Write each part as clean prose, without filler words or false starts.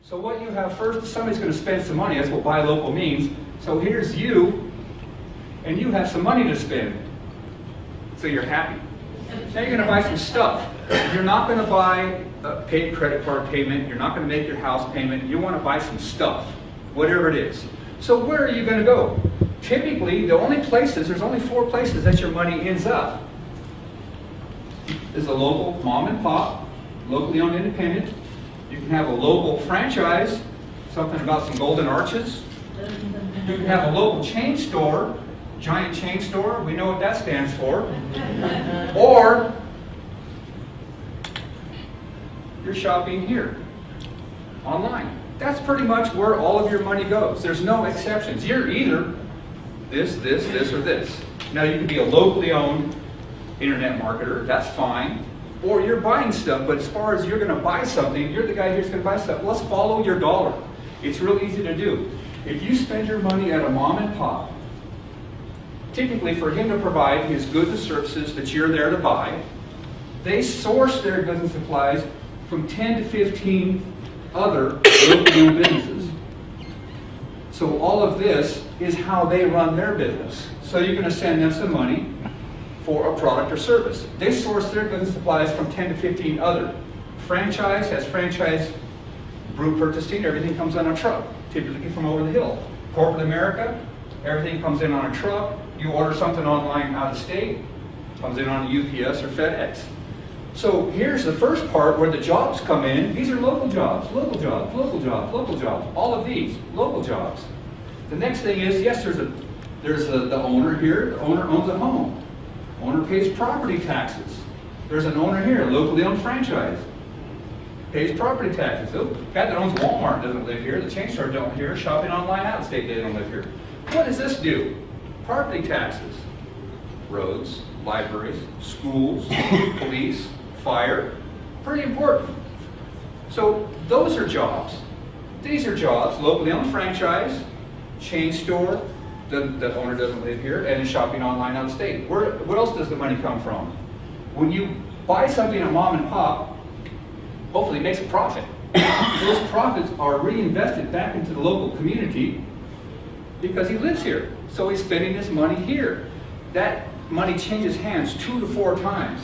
So what you have first, somebody's going to spend some money. That's what buy local means. So here's you, and you have some money to spend. So you're happy. Now you're going to buy some stuff. You're not going to buy a paid credit card payment. You're not going to make your house payment. You want to buy some stuff, whatever it is. So where are you going to go? Typically, there's only 4 places that your money ends up. There's a local mom and pop, locally owned independent. You can have a local franchise, something about some golden arches. You can have a local chain store, giant chain store. We know what that stands for. Or you're shopping here, online. That's pretty much where all of your money goes. There's no exceptions. You're either this, or this. Now you could be a locally owned internet marketer, that's fine. Or you're buying stuff, but as far as you're going to buy something, you're the guy who's going to buy stuff. Let's follow your dollar. It's real easy to do. If you spend your money at a mom and pop, typically for him to provide his goods and services that you're there to buy, they source their goods and supplies from 10 to 15 other locally owned businesses. So all of this is how they run their business. So you're going to send them some money for a product or service. They source their goods and supplies from 10 to 15 other. Franchise has franchise brew purchasing. Everything comes on a truck, typically from over the hill. Corporate America, everything comes in on a truck. You order something online out of state, comes in on UPS or FedEx. So here's the first part where the jobs come in. These are local jobs, local jobs, local jobs, local jobs. All of these, local jobs. The next thing is, yes, there's the owner here. The owner owns a home. Owner pays property taxes. There's an owner here, locally owned franchise. Pays property taxes. The guy that owns Walmart doesn't live here. The chain store don't here. Shopping online out of state, they don't live here. What does this do? Property taxes. Roads, libraries, schools, police, fire. Pretty important. So those are jobs. These are jobs. Locally owned franchise, chain store, the owner doesn't live here, and is shopping online out of state. Where else does the money come from? When you buy something at mom and pop, hopefully it makes a profit. Those profits are reinvested back into the local community because he lives here. So he's spending his money here. That money changes hands 2 to 4 times.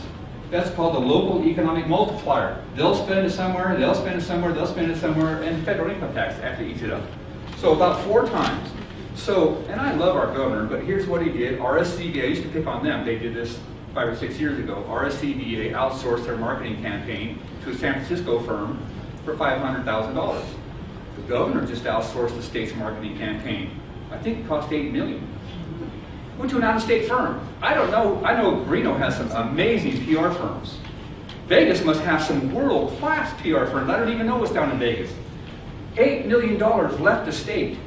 That's called the local economic multiplier. They'll spend it somewhere, they'll spend it somewhere, they'll spend it somewhere, and federal income tax actually eats it up. So about 4 times. So, and I love our governor, but here's what he did. RSCVA, I used to pick on them. They did this 5 or 6 years ago. RSCVA outsourced their marketing campaign to a San Francisco firm for $500,000. The governor just outsourced the state's marketing campaign. I think it cost $8 million. Went to an out-of-state firm. I don't know. I know Reno has some amazing PR firms. Vegas must have some world-class PR firms. I don't even know what's down in Vegas. $8 million left the state.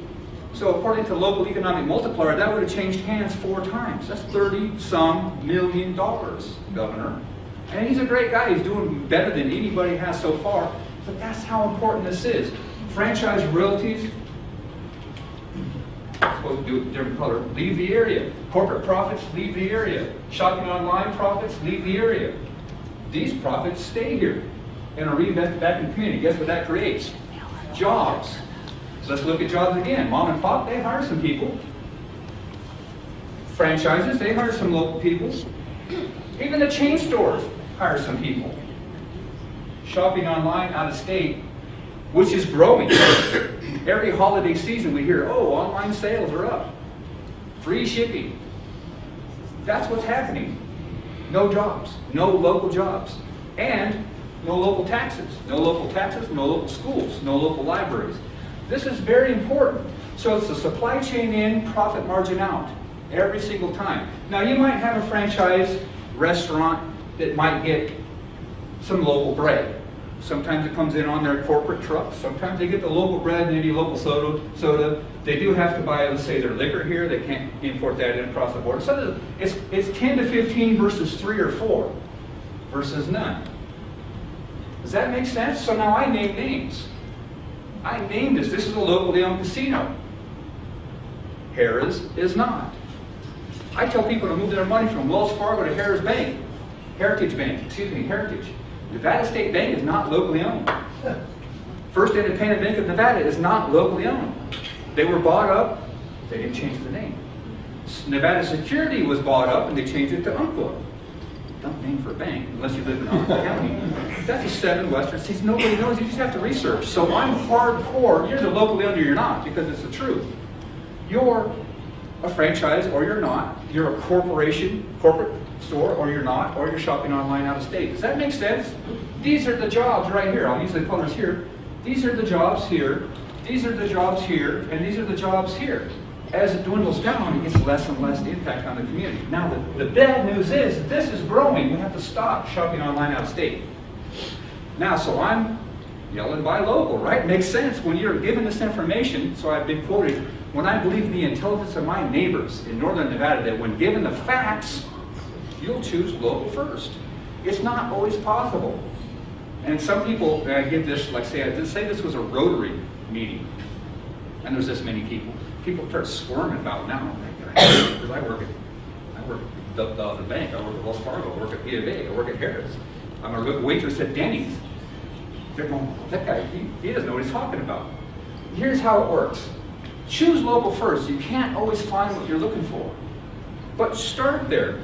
So according to local economic multiplier, that would have changed hands 4 times. That's $30-some million, Governor. And he's a great guy. He's doing better than anybody has so far. But that's how important this is. Franchise royalties, supposed to do it a different color, leave the area. Corporate profits, leave the area. Shopping online profits, leave the area. These profits stay here and are reinvested back in the community. Guess what that creates? Jobs. Let's look at jobs again. Mom and pop, they hire some people. Franchises, they hire some local people. Even the chain stores hire some people. Shopping online out of state, which is growing. Every holiday season we hear, oh, online sales are up. Free shipping. That's what's happening. No jobs, no local jobs, and no local taxes. No local taxes, no local schools, no local libraries. This is very important. So it's the supply chain in, profit margin out, every single time. Now you might have a franchise restaurant that might get some local bread. Sometimes it comes in on their corporate trucks. Sometimes they get the local bread, maybe local soda. They do have to buy, let's say, their liquor here. They can't import that in across the border. So it's 10 to 15 versus 3 or 4 versus none. Does that make sense? So now I name names. I named this. This is a locally owned casino. Harrah's is not. I tell people to move their money from Wells Fargo to Heritage Bank. Heritage. Nevada State Bank is not locally owned. First Independent Bank of Nevada is not locally owned. They were bought up, they didn't change the name. Nevada Security was bought up and they changed it to Umpqua. Dumb name for a bank, unless you live in Umpqua County. That's a 7 Western States. Nobody knows, you just have to research. So I'm hardcore, you're either locally owned or you're not, because it's the truth. You're a franchise or you're not. You're a corporation, corporate store, or you're not, or you're shopping online out of state. Does that make sense? These are the jobs right here. I'll use the colors here. These are the jobs here. These are the jobs here, and these are the jobs here. As it dwindles down, it gets less and less impact on the community. Now, the bad news is that this is growing. We have to stop shopping online out of state. Now, so I'm yelling buy local, right? Makes sense when you're given this information. So I've been quoted, when I believe in the intelligence of my neighbors in northern Nevada, that when given the facts, you'll choose local first. It's not always possible. And some people, I give this, like say this was a Rotary meeting, and there's this many people. People start squirming about now, because I work at the bank, I work at Wells Fargo, I work at P of A, I work at Harris. I'm a waitress at Denny's. They're going, that guy, he doesn't know what he's talking about. Here's how it works. Choose local first. You can't always find what you're looking for. But start there.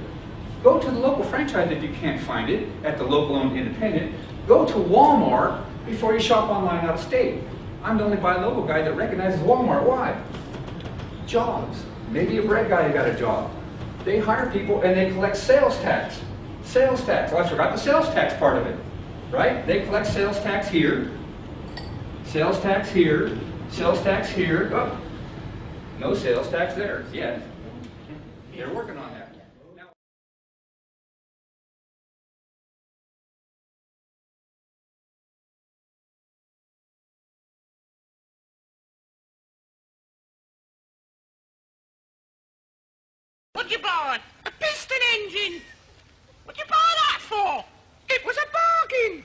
Go to the local franchise if you can't find it, at the local owned independent. Go to Walmart before you shop online out of state. I'm the only buy local guy that recognizes Walmart. Why? Jobs. Maybe a bread guy got a job. They hire people and they collect sales tax. Sales tax. Oh, I forgot the sales tax part of it. Right? They collect sales tax here. Sales tax here. Sales tax here. Oh, no sales tax there yet. They're working on that. What'd you buy? A piston engine. What'd you buy that for? It was a bargain.